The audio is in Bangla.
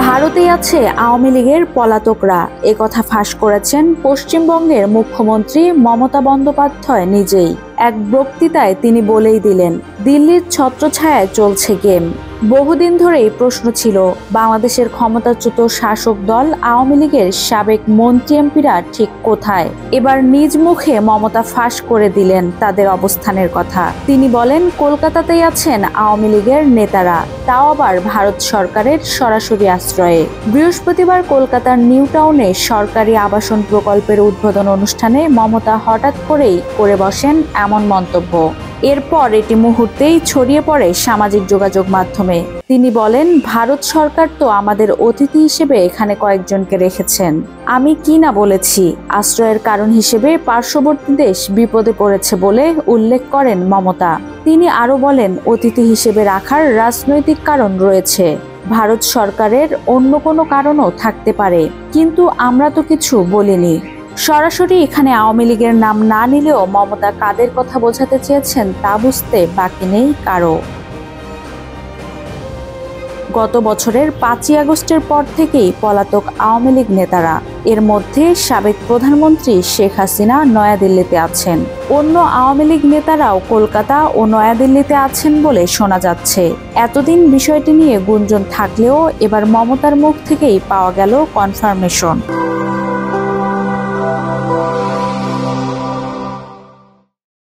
ভারতেই আছে আওয়ামী লীগের পলাতকরা, একথা ফাঁস করেছেন পশ্চিমবঙ্গের মুখ্যমন্ত্রী মমতা বন্দ্যোপাধ্যায় নিজেই। এক বক্তৃতায় তিনি বলেই দিলেন, দিল্লির ছত্রছায়ায় চলছে গেম। বহুদিন ধরেই প্রশ্ন ছিল, বাংলাদেশের ক্ষমতাচ্যুত শাসক দল আওয়ামী লীগের সাবেক মন্ত্রী এমপিরা ঠিক কোথায়। এবার নিজ মুখে মমতা ফাঁস করে দিলেন তাদের অবস্থানের কথা। তিনি বলেন, কলকাতাতেই আছেন আওয়ামী লীগের নেতারা, তাও আবার ভারত সরকারের সরাসরি আশ্রয়ে। বৃহস্পতিবার কলকাতার নিউ টাউনে সরকারি আবাসন প্রকল্পের উদ্বোধন অনুষ্ঠানে মমতা হঠাৎ করেই করে বসেন এমন মন্তব্য। এরপর এটি মুহূর্তেই ছড়িয়ে পড়ে সামাজিক যোগাযোগ মাধ্যমে। তিনি বলেন, ভারত সরকার তো আমাদের অতিথি হিসেবে এখানে কয়েকজনকে রেখেছেন। আমি কি না বলেছি, আশ্রয়ের কারণ হিসেবে পার্শ্ববর্তী দেশ বিপদে পড়েছে বলে উল্লেখ করেন মমতা। তিনি আরো বলেন, অতিথি হিসেবে রাখার রাজনৈতিক কারণ রয়েছে, ভারত সরকারের অন্য কোনো কারণও থাকতে পারে, কিন্তু আমরা তো কিছু বলিনি। সরাসরি এখানে আওয়ামী লীগের নাম না নিলেও মমতা কাদের কথা বোঝাতে চেয়েছেন তা বুঝতে বাকি নেই কারো। গত বছরের 5ই আগস্টের পর থেকেই পলাতক আওয়ামী লীগ নেতারা। এর মধ্যে সাবেক প্রধানমন্ত্রী শেখ হাসিনা নয়াদিল্লিতে আছেন। অন্য আওয়ামী লীগ নেতারাও কলকাতা ও নয়াদিল্লিতে আছেন বলে শোনা যাচ্ছে। এতদিন বিষয়টি নিয়ে গুঞ্জন থাকলেও এবার মমতার মুখ থেকেই পাওয়া গেল কনফার্মেশন।